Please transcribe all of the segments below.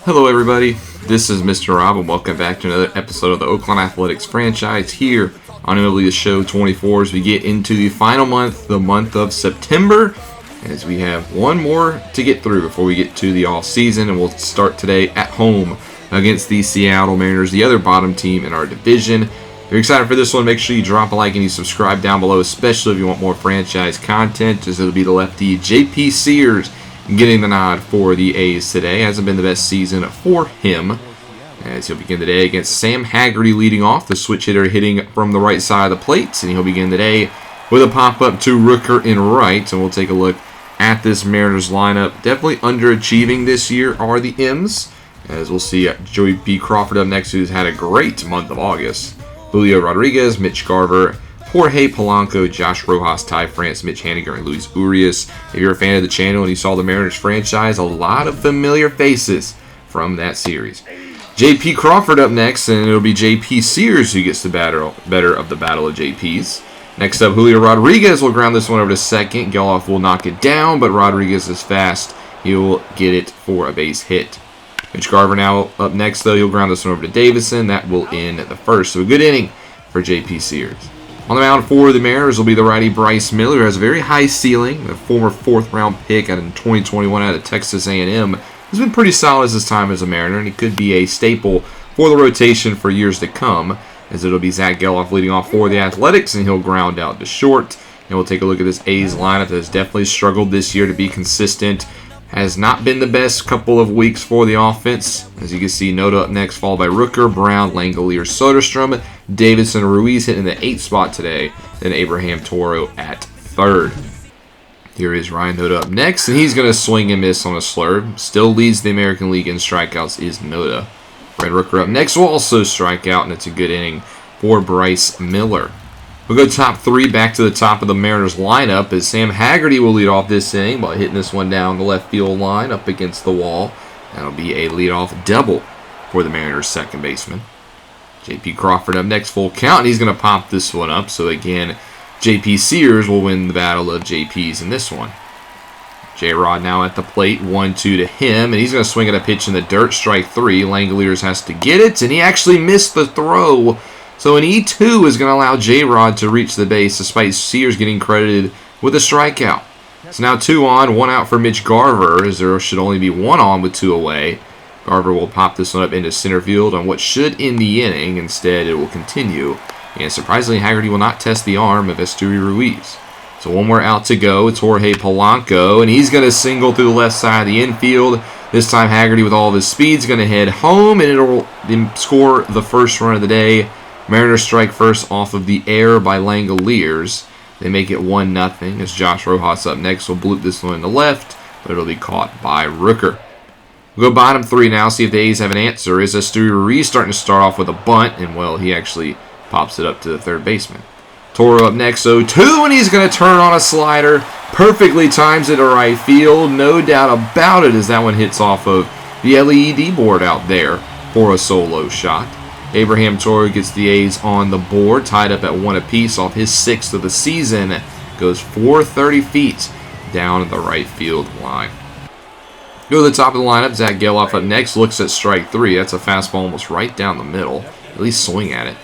Hello everybody, this is Mr. Rob and welcome back to another episode of the Oakland Athletics franchise here on MLB The Show 24 as we get into the final month, the month of September, as we have one more to get through before we get to the off season, and we'll start today at home against the Seattle Mariners, the other bottom team in our division. If you're excited for this one, make sure you drop a like and you subscribe down below, especially if you want more franchise content, as it'll be the lefty JP Sears getting the nod for the A's today. Hasn't been the best season for him, as he'll begin the day against Sam Haggerty leading off, the switch hitter hitting from the right side of the plate, and he'll begin the day with a pop-up to Rooker in right, and we'll take a look at this Mariners lineup. Definitely underachieving this year are the M's, as we'll see Joey B. Crawford up next, who's had a great month of August. Julio Rodriguez, Mitch Garver, Jorge Polanco, Josh Rojas, Ty France, Mitch Haniger, and Luis Urias. If you're a fan of the channel and you saw the Mariners franchise, a lot of familiar faces from that series. JP Crawford up next, and it'll be JP Sears who gets the better of the battle of JPs. Next up, Julio Rodriguez will ground this one over to second. Geloff will knock it down, but Rodriguez is fast. He'll get it for a base hit. Mitch Garver now up next, though. He'll ground this one over to Davison. That will end the first. So a good inning for JP Sears. On the mound for the Mariners will be the righty Bryce Miller, who has a very high ceiling. A former fourth-round pick in 2021 out of Texas A&M. He's been pretty solid his time as a Mariner, and he could be a staple for the rotation for years to come, as it'll be Zach Geloff leading off for the Athletics, and he'll ground out to short. And we'll take a look at this A's lineup that has definitely struggled this year to be consistent. Has not been the best couple of weeks for the offense. As you can see, Noda up next, followed by Rooker, Brown, Langelier, Soderstrom, Davidson, Ruiz hitting the 8th spot today, then Abraham Toro at 3rd. Here is Ryan Noda up next, and he's going to swing and miss on a slurve. Still leads the American League in strikeouts is Noda. Brad Rooker up next will also strike out, and it's a good inning for Bryce Miller. We'll go top 3 back to the top of the Mariners lineup as Sam Haggerty will lead off this inning by hitting this one down the left field line up against the wall. That'll be a leadoff double for the Mariners second baseman. JP Crawford up next, full count, and he's going to pop this one up. So again, JP Sears will win the battle of JPs in this one. J-Rod now at the plate, 1-2 to him, and he's going to swing at a pitch in the dirt, strike 3. Langeliers has to get it, and he actually missed the throw. So an E2 is going to allow J-Rod to reach the base, despite Sears getting credited with a strikeout. It's now 2 on, 1 out for Mitch Garver, as there should only be 1 on with 2 away. Garver will pop this one up into center field on what should end the inning. Instead, it will continue. And surprisingly, Haggerty will not test the arm of Esteury Ruiz. So 1 more out to go. It's Jorge Polanco, and he's going to single through the left side of the infield. This time, Haggerty, with all of his speed, is going to head home, and it'll score the first run of the day. Mariners strike first off of the air by Langeliers. They make it 1-0 as Josh Rojas up next will bloop this one to left, but it'll be caught by Rooker. We'll go bottom 3 now, see if the A's have an answer. Is Esteury Ruiz starting to start off with a bunt, and well, he actually pops it up to the third baseman. Toro up next, 0-2, and he's going to turn on a slider. Perfectly times it to right field. No doubt about it as that one hits off of the LED board out there for a solo shot. Abraham Toro gets the A's on the board, tied up at 1 apiece off his 6th of the season. Goes 430 feet down the right field line. Go to the top of the lineup. Zach Geloff up next, looks at strike 3. That's a fastball almost right down the middle. At least swing at it.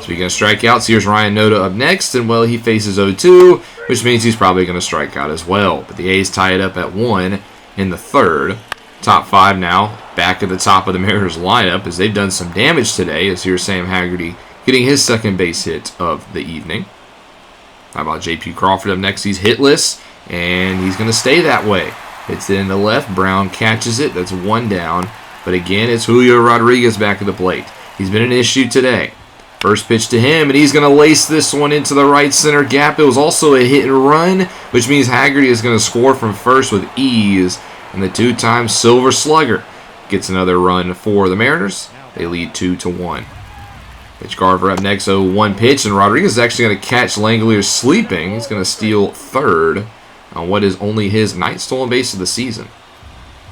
Speaking of strikeouts, here's Ryan Noda up next, and well, he faces 0-2, which means he's probably going to strike out as well. But the A's tie it up at 1 in the 3rd. Top 5 now, back at the top of the Mariners lineup as they've done some damage today, as here's Sam Haggerty getting his second base hit of the evening. How about JP Crawford up next? He's hitless, and he's going to stay that way. Hits it in the left. Brown catches it. That's 1 down. But again, it's Julio Rodriguez back at the plate. He's been an issue today. First pitch to him, and he's going to lace this one into the right center gap. It was also a hit and run, which means Haggerty is going to score from first with ease. And the 2-time Silver Slugger gets another run for the Mariners. They lead 2-1. Mitch Garver up next, 0-1 pitch, and Rodriguez is actually going to catch Langelier sleeping. He's going to steal 3rd on what is only his 9th stolen base of the season.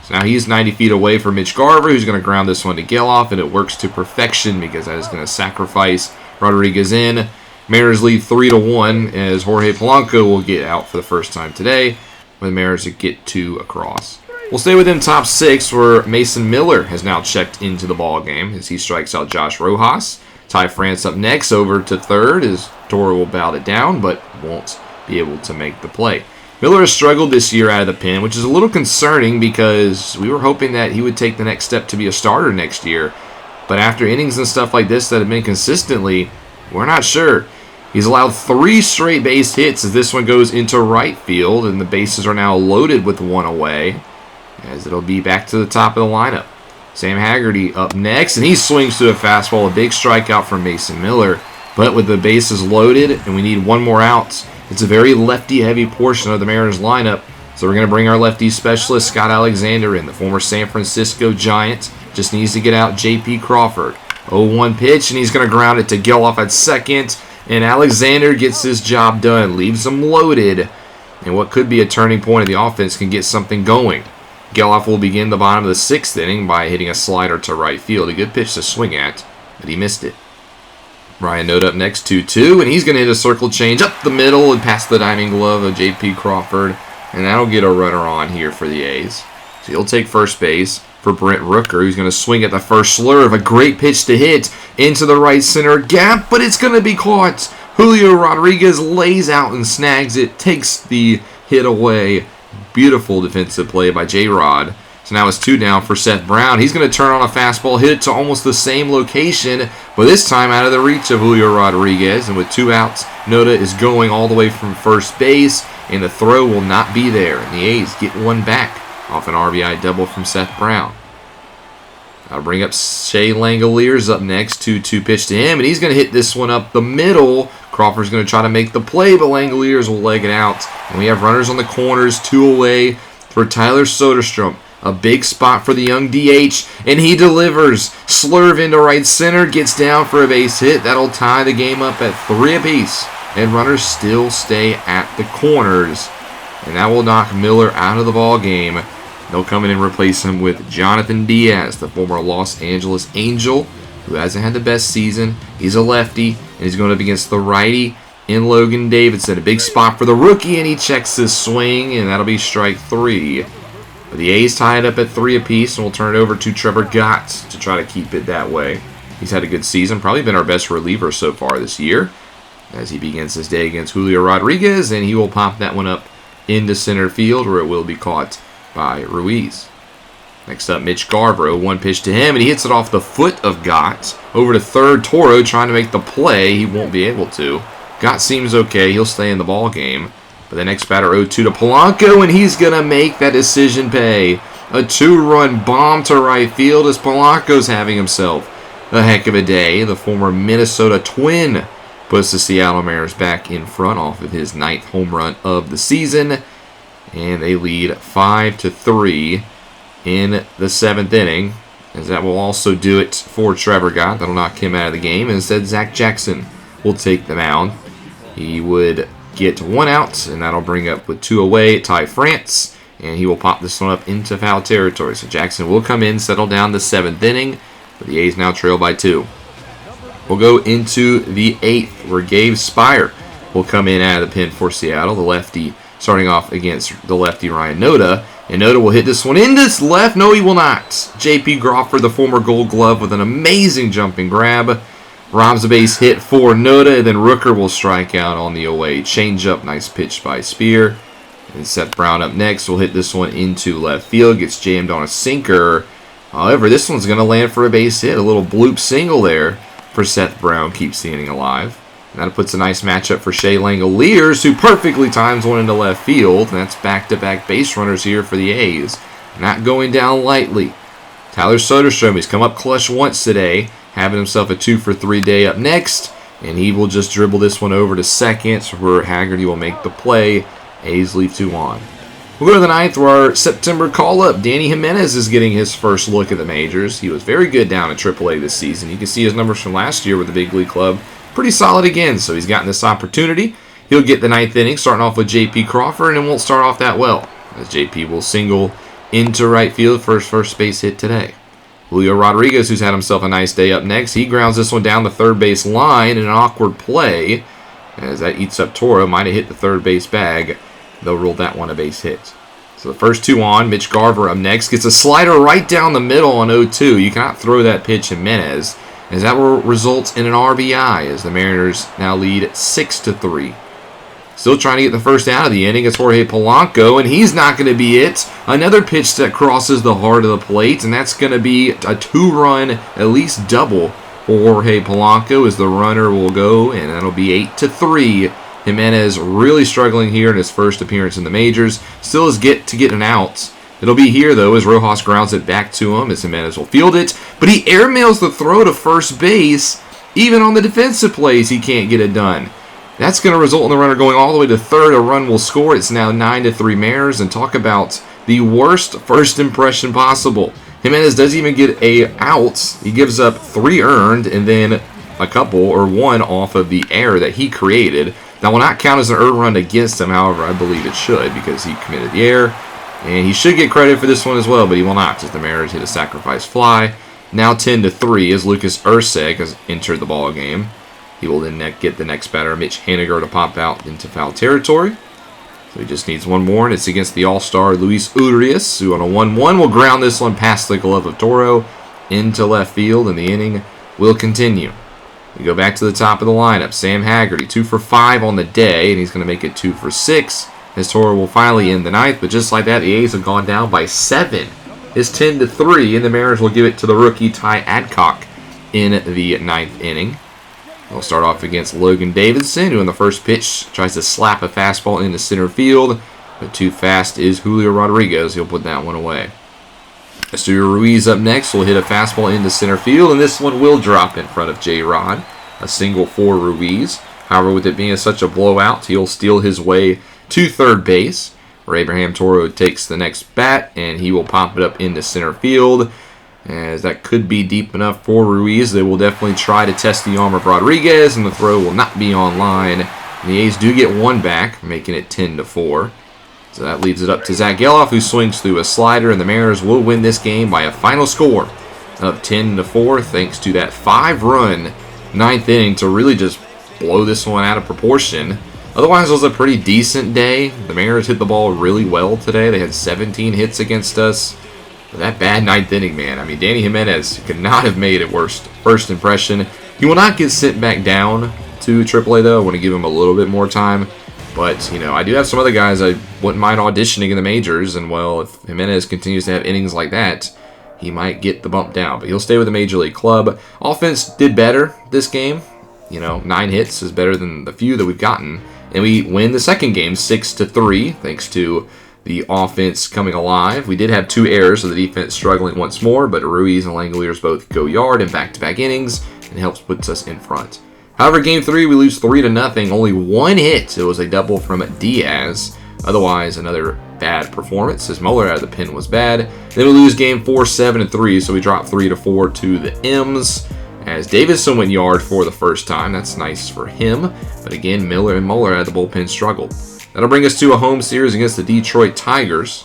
So now he's 90 feet away from Mitch Garver, who's going to ground this one to Geloff, and it works to perfection because that is going to sacrifice Rodriguez in. Mariners lead 3-1 as Jorge Polanco will get out for the first time today when the Mariners get 2 across. We'll stay within top 6 where Mason Miller has now checked into the ball game as he strikes out Josh Rojas. Ty France up next over to third as Toro will bout it down but won't be able to make the play. Miller has struggled this year out of the pen, which is a little concerning because we were hoping that he would take the next step to be a starter next year. But after innings and stuff like this that have been consistently, we're not sure. He's allowed 3 straight base hits as this one goes into right field, and the bases are now loaded with 1 away, as it'll be back to the top of the lineup. Sam Haggerty up next, and he swings to a fastball, a big strikeout from Mason Miller. But with the bases loaded, and we need 1 more out, it's a very lefty-heavy portion of the Mariners lineup, so we're going to bring our lefty specialist, Scott Alexander, in. The former San Francisco Giant just needs to get out J.P. Crawford. 0-1 pitch, and he's going to ground it to Geloff at second. And Alexander gets his job done, leaves them loaded. And what could be a turning point of the offense can get something going. Geloff will begin the bottom of the 6th inning by hitting a slider to right field. A good pitch to swing at, but he missed it. Ryan Noda up next, 2-2, and he's going to hit a circle change up the middle and past the diving glove of J.P. Crawford. And that'll get a runner on here for the A's. So he'll take first base for Brent Rooker, who's going to swing at the first slurve. A great pitch to hit into the right center gap, but it's going to be caught. Julio Rodriguez lays out and snags it, takes the hit away. Beautiful defensive play by J-Rod. So now it's 2 down for Seth Brown. He's going to turn on a fastball, hit it to almost the same location, but this time out of the reach of Julio Rodriguez. And with 2 outs, Noda is going all the way from first base, and the throw will not be there. And the A's get 1 back off an RBI double from Seth Brown. I'll bring up Shea Langoliers up next. 2-2 pitch to him, and he's going to hit this one up the middle. Crawford's going to try to make the play, but Langoliers will leg it out. And we have runners on the corners, 2 away for Tyler Soderstrom. A big spot for the young DH, and he delivers. Slurve into right center, gets down for a base hit. That'll tie the game up at 3 apiece. And runners still stay at the corners. And that will knock Miller out of the ball game. They'll come in and replace him with Jonathan Diaz, the former Los Angeles Angel, who hasn't had the best season. He's a lefty, and he's going up against the righty in Logan Davidson. A big spot for the rookie, and he checks his swing, and that'll be strike 3. But the A's tie it up at 3 apiece, and we'll turn it over to Trevor Gott to try to keep it that way. He's had a good season, probably been our best reliever so far this year, as he begins his day against Julio Rodriguez, and he will pop that one up into center field, where it will be caught by Ruiz. Next up, Mitch Garver. 1 pitch to him, and he hits it off the foot of Gott. Over to third, Toro trying to make the play. He won't be able to. Gott seems okay. He'll stay in the ball game. But the next batter, 0-2 to Polanco, and he's going to make that decision pay. A 2-run bomb to right field as Polanco's having himself a heck of a day. The former Minnesota Twin puts the Seattle Mariners back in front off of his 9th home run of the season. And they lead 5-3 in the 7th inning. As that will also do it for Trevor Gott. That'll knock him out of the game. And instead, Zach Jackson will take the mound. He would get 1 out, and that'll bring up with 2 away Ty France. And he will pop this one up into foul territory. So Jackson will come in, settle down the 7th inning. But the A's now trail by 2. We'll go into the 8th, where Gabe Spire will come in out of the pen for Seattle. The lefty starting off against the lefty Ryan Noda. And Noda will hit this one into left. No, he will not. J.P. Crawford, the former Gold Glove, with an amazing jumping grab. Robs a base hit for Noda, and then Rooker will strike out on the away changeup. Nice pitch by Spear. And Seth Brown up next will hit this one into left field. Gets jammed on a sinker. However, this one's going to land for a base hit. A little bloop single there for Seth Brown. Keeps the inning alive. And that puts a nice matchup for Shea Langoliers, who perfectly times one into left field. And that's back-to-back base runners here for the A's. Not going down lightly. Tyler Soderstrom, he's come up clutch once today, having himself a 2-for-3 day up next. And he will just dribble this one over to second, where Haggerty will make the play. A's leave 2 on. We'll go to the 9th, where our September call-up, Danny Jimenez, is getting his first look at the majors. He was very good down at AAA this season. You can see his numbers from last year with the big league club. Pretty solid again, so he's gotten this opportunity. He'll get the 9th inning, starting off with J.P. Crawford, and won't start off that well, as J.P. will single into right field for his first base hit today. Julio Rodriguez, who's had himself a nice day up next, he grounds this one down the third base line in an awkward play, as that eats up Toro. Might have hit the third base bag. They'll rule that one a base hit. So the first two on. Mitch Garver up next. Gets a slider right down the middle on 0-2. You cannot throw that pitch in Jimenez, as that will result in an RBI, as the Mariners now lead 6-3. Still trying to get the first out of the inning. It's Jorge Polanco, and he's not going to be it. Another pitch that crosses the heart of the plate, and that's going to be a 2-run, at least double for Jorge Polanco, as the runner will go, and that'll be 8-3. Jimenez really struggling here in his first appearance in the majors. Still has get to get an out. It'll be here, though, as Rojas grounds it back to him, as Jimenez will field it. But he airmails the throw to first base. Even on the defensive plays, he can't get it done. That's going to result in the runner going all the way to third. A run will score. It's now 9-3 Mariners. And talk about the worst first impression possible. Jimenez doesn't even get a out. He gives up 3 earned and then a couple or 1 off of the error that he created. That will not count as an earned run against him. However, I believe it should, because he committed the error. And he should get credit for this one as well, but he will not, as the Mariners hit a sacrifice fly. Now 10-3 as Lucas Erceg has entered the ball game. He will then get the next batter, Mitch Haniger, to pop out into foul territory. So he just needs one more, and it's against the all-star Luis Urias, who on a 1-1 will ground this one past the glove of Toro into left field, and the inning will continue. We go back to the top of the lineup. Sam Haggerty, 2 for 5 on the day, and he's going to make it 2 for 6. As Toro will finally end the ninth, but just like that, the A's have gone down by 7. It's 10-3, and the Mariners will give it to the rookie Ty Adcock in the ninth inning. We'll start off against Logan Davidson, who in the first pitch tries to slap a fastball into center field, but too fast is Julio Rodriguez. He'll put that one away. Estudio Ruiz up next will hit a fastball into center field, and this one will drop in front of J-Rod. A single for Ruiz. However, with it being such a blowout, he'll steal his way to third base, where Abraham Toro takes the next bat, and he will pop it up into center field, as that could be deep enough for Ruiz. They will definitely try to test the arm of Rodriguez, and the throw will not be on line. And the A's do get one back, making it 10-4. So that leaves it up to Zach Geloff, who swings through a slider, and the Mariners will win this game by a final score of 10-4, thanks to that 5-run ninth inning to really just blow this one out of proportion. Otherwise, it was a pretty decent day. The Mariners hit the ball really well today. They had 17 hits against us. But that bad ninth inning, man. I mean, Danny Jimenez could not have made it worse first impression. He will not get sent back down to AAA, though. I want to give him a little bit more time. But, you know, I do have some other guys I wouldn't mind auditioning in the majors. And, well, if Jimenez continues to have innings like that, he might get the bump down. But he'll stay with the Major League club. Offense did better this game. You know, 9 hits is better than the few that we've gotten. And we win the second game 6-3, thanks to the offense coming alive. We did have 2 errors, so the defense struggling once more, but Ruiz and Langoliers both go yard in back-to-back innings, and helps puts us in front. However, Game 3, we lose 3-0. Only 1 hit. It was a double from Diaz. Otherwise, another bad performance, as Muller out of the pen was bad. Then we lose Game 4, 7-3, so we drop 3-4 to the M's, as Davidson went yard for the first time. That's nice for him. But again, Miller and Muller out of the bullpen struggled. That'll bring us to a home series against the Detroit Tigers.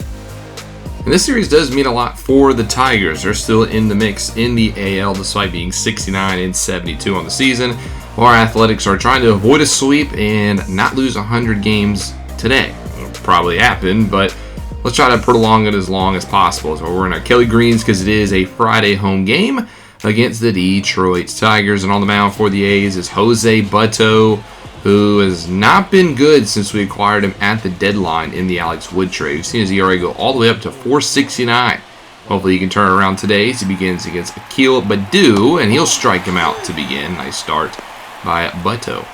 And this series does mean a lot for the Tigers. They're still in the mix in the AL despite being 69-72 on the season. Our Athletics are trying to avoid a sweep and not lose 100 games today. It'll probably happen, but let's try to prolong it as long as possible. So we're wearing our Kelly Greens because it is a Friday home game against the Detroit Tigers. And on the mound for the A's is Jose Butto, who has not been good since we acquired him at the deadline in the Alex Wood trade. We've seen his ERA go all the way up to 4.69. Hopefully he can turn it around today as he begins against Akil Baddoo, and he'll strike him out to begin. Nice start by Butto.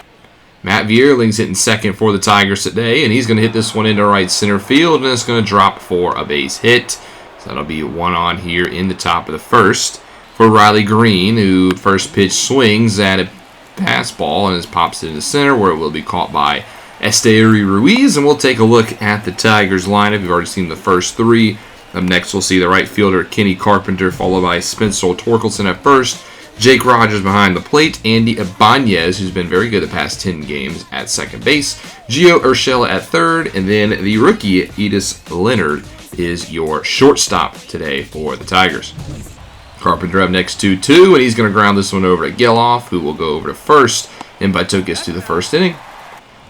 Matt Vierling's hitting second for the Tigers today, and he's going to hit this one into right center field, and it's going to drop for a base hit. So that'll be 1 on here in the top of the first for Riley Green, who first pitch swings at a pass ball and pops it into center, where it will be caught by Esteury Ruiz. And we'll take a look at the Tigers lineup. We've already seen the first 3. Up next, we'll see the right fielder Kenny Carpenter, followed by Spencer Torkelson at first, Jake Rogers behind the plate, Andy Ibanez, who's been very good the past 10 games, at second base, Gio Urshela at third, and then the rookie Edis Leonard is your shortstop today for the Tigers. Carpenter up next 2-2, and he's going to ground this one over to Geloff, who will go over to first, and Butto gets to the first inning.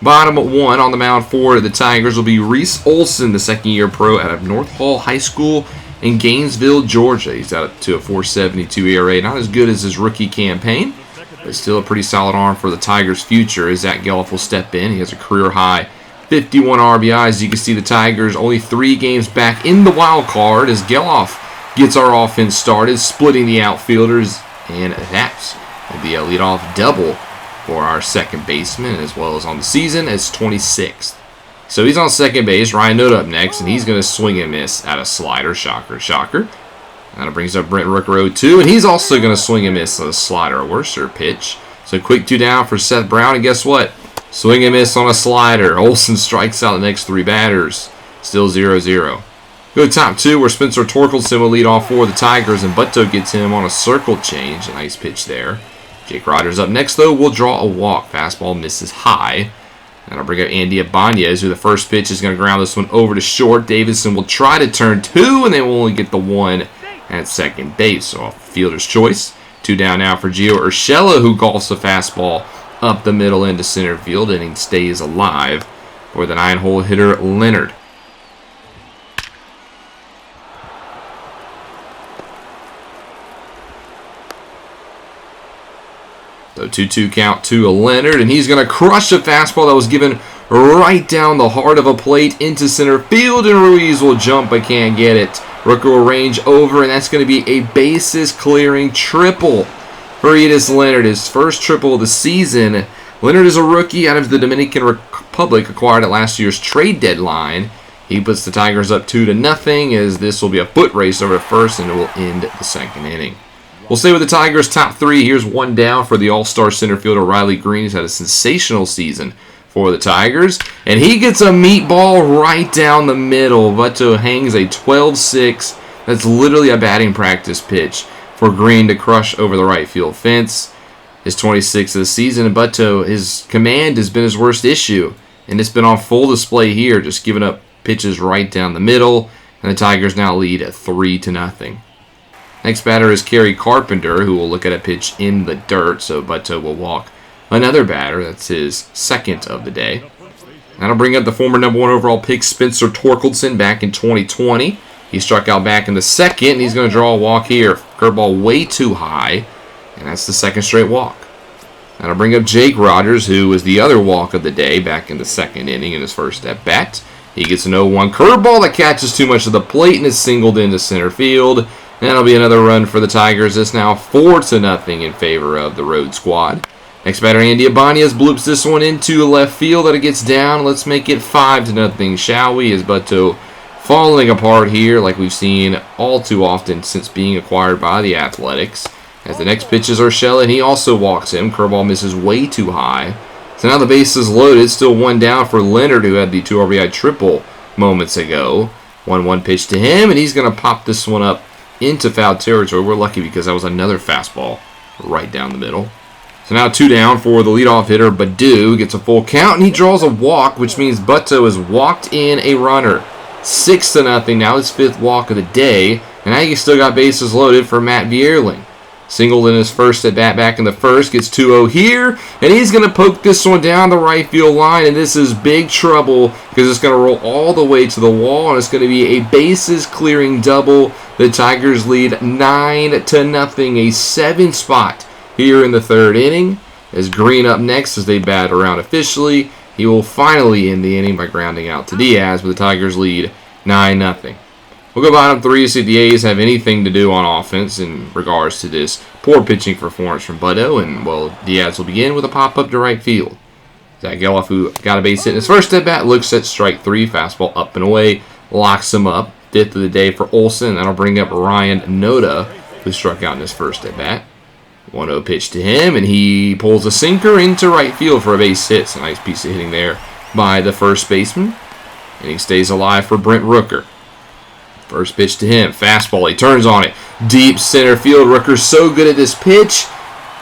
Bottom 1 on the mound for the Tigers will be Reese Olson, the second-year pro out of North Hall High School in Gainesville, Georgia. He's out to a 4.72 ERA. Not as good as his rookie campaign, but still a pretty solid arm for the Tigers' future as Zach Geloff will step in. He has a career-high 51 RBIs. You can see the Tigers only 3 games back in the wild card as Geloff gets our offense started, splitting the outfielders, and that will be a leadoff double for our second baseman, as well as on the season as 26th. So he's on second base. Ryan Noda up next, and he's going to swing and miss at a slider. Shocker, shocker. That brings up Brent Rooker 0-2, and he's also going to swing and miss at a slider, a worser pitch. So quick 2 down for Seth Brown, and guess what? Swing and miss on a slider. Olson strikes out the next 3 batters. Still 0-0. Go to top 2 where Spencer Torkelson will lead off for the Tigers, and Butto gets him on a circle change. A nice pitch there. Jake Rogers up next, though, will draw a walk. Fastball misses high. And I'll bring up Andy Ibanez, who the first pitch is going to ground this one over to short. Davidson will try to turn 2, and they will only get the 1 at second base. So a fielder's choice. 2 down now for Gio Urshela, who golfs a fastball up the middle into center field, and he stays alive for the 9-hole hitter Leonard. So 2-2 count to Leonard, and he's going to crush a fastball that was given right down the heart of a plate into center field, and Ruiz will jump but can't get it. Rooker will range over, and that's going to be a bases-clearing triple for Edis Leonard, his first triple of the season. Leonard is a rookie out of the Dominican Republic, acquired at last year's trade deadline. He puts the Tigers up 2-0, as this will be a foot race over to first, and it will end the second inning. We'll stay with the Tigers' top 3. Here's 1 down for the all-star center fielder Riley Green. He's had a sensational season for the Tigers. And he gets a meatball right down the middle. Butto hangs a 12-6. That's literally a batting practice pitch for Green to crush over the right field fence. His 26th of the season. And Butto, his command has been his worst issue. And it's been on full display here, just giving up pitches right down the middle. And the Tigers now lead at 3-0. Next batter is Kerry Carpenter, who will look at a pitch in the dirt, so Butto will walk another batter. That's his second of the day. That'll bring up the former number 1 overall pick, Spencer Torkelson, back in 2020. He struck out back in the second, and he's going to draw a walk here. Curveball way too high, and that's the second straight walk. That'll bring up Jake Rogers, who was the other walk of the day back in the second inning in his first at-bat. He gets an 0-1 curveball that catches too much of the plate and is singled into center field. That'll be another run for the Tigers. It's now 4-0 in favor of the road squad. Next batter, Andy Ibanez bloops this one into left field. That it gets down. Let's make it 5-0, shall we? As Butto falling apart here like we've seen all too often since being acquired by the Athletics. As the next pitch is Urshela, and he also walks him. Curveball misses way too high. So now the base is loaded. Still 1 down for Leonard, who had the 2 RBI triple moments ago. 1-1 pitch to him, and he's going to pop this one up into foul territory. We're lucky because that was another fastball right down the middle. So now 2 down for the leadoff hitter, Badu gets a full count, and he draws a walk, which means Butto has walked in a runner. 6-0, now his 5th walk of the day, and now you still got bases loaded for Matt Vierling. Singled in his first at bat back in the first, gets 2-0 here, and he's going to poke this one down the right field line, and this is big trouble because it's going to roll all the way to the wall, and it's going to be a bases clearing double. The Tigers lead 9-0, a 7-spot here in the 3rd inning. As Green up next as they bat around officially, he will finally end the inning by grounding out to Diaz, but the Tigers lead 9-0. We'll go bottom 3 to see if the A's have anything to do on offense in regards to this poor pitching performance from Butto, and, well, Diaz will begin with a pop-up to right field. Zach Geloff, who got a base hit in his first at-bat, looks at strike 3, fastball up and away, locks him up. 5th of the day for Olson. That'll bring up Ryan Noda, who struck out in his first at-bat. 1-0 pitch to him, and he pulls a sinker into right field for a base hit. It's a nice piece of hitting there by the first baseman. And he stays alive for Brent Rooker. First pitch to him, fastball, he turns on it. Deep center field, Rooker's so good at this pitch,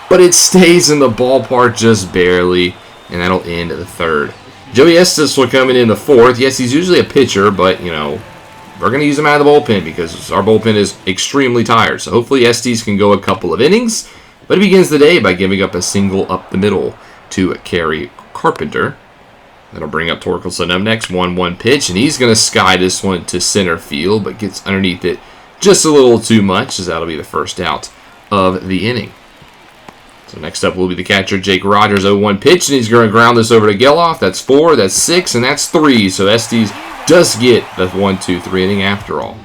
but it stays in the ballpark just barely, and that'll end the 3rd. Joey Estes will come in the 4th. Yes, he's usually a pitcher, but, you know, we're going to use him out of the bullpen because our bullpen is extremely tired. So hopefully Estes can go a couple of innings, but he begins the day by giving up a single up the middle to Kerry Carpenter. That'll bring up Torkelson up next. 1-1 pitch, and he's going to sky this one to center field, but gets underneath it just a little too much, as that'll be the first out of the inning. So next up will be the catcher, Jake Rogers. 0-1 pitch, and he's going to ground this over to Geloff. That's 4, that's 6, and that's 3. So Estes does get the 1-2-3 inning after all.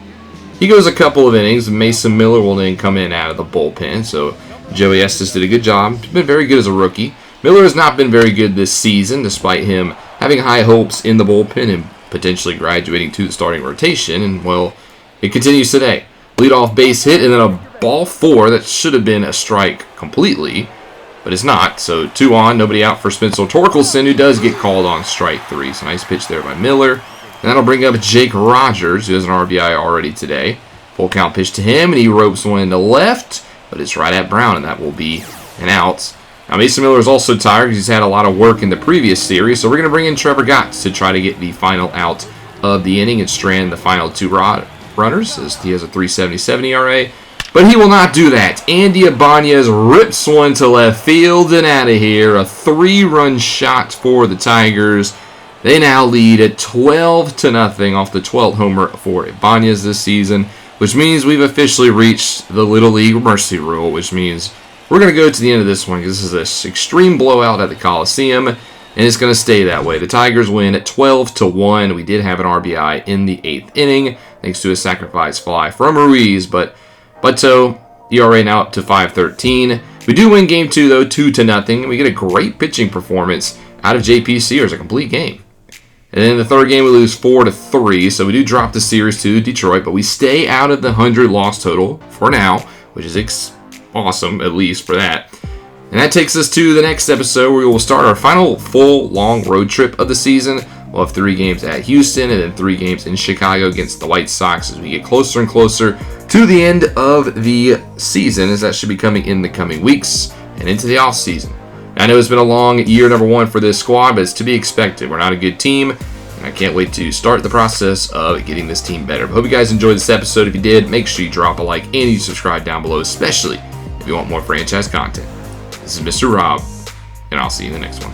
He goes a couple of innings, and Mason Miller will then come in out of the bullpen. So Joey Estes did a good job. He's been very good as a rookie. Miller has not been very good this season, despite him having high hopes in the bullpen and potentially graduating to the starting rotation. And, well, it continues today. Leadoff base hit, and then a ball 4 that should have been a strike completely, but it's not. So 2 on, nobody out for Spencer Torkelson, who does get called on strike 3. So nice pitch there by Miller. And that'll bring up Jake Rogers, who has an RBI already today. Full count pitch to him, and he ropes one into left, but it's right at Brown, and that will be an out. Now, Mason Miller is also tired because he's had a lot of work in the previous series, so we're going to bring in Trevor Gotts to try to get the final out of the inning and strand the final 2 runners, as he has a 3.77 ERA. But he will not do that. Andy Ibanez rips one to left field and out of here. A 3-run shot for the Tigers. They now lead at 12-0 off the 12th homer for Ibanez this season, which means we've officially reached the Little League mercy rule, which means we're going to go to the end of this one because this is an extreme blowout at the Coliseum, and it's going to stay that way. The Tigers win at 12-1. We did have an RBI in the 8th inning, thanks to a sacrifice fly from Ruiz, but ERA now up to 5.13. We do win Game 2, though, 2-0. We get a great pitching performance out of JP Sears, a complete game. And then in the third game, we lose 4-3, so we do drop the series to Detroit, but we stay out of the 100-loss total for now, which is awesome, at least for that. And that takes us to the next episode, where we will start our final full long road trip of the season. We'll have 3 games at Houston and then 3 games in Chicago against the White Sox as we get closer and closer to the end of the season, as that should be coming in the coming weeks and into the offseason. I know it's been a long year, number 1, for this squad, but it's to be expected. We're not a good team, and I can't wait to start the process of getting this team better. But hope you guys enjoyed this episode. If you did, make sure you drop a like and you subscribe down below, especially if you want more franchise content. This is Mr. Rob, and I'll see you in the next one.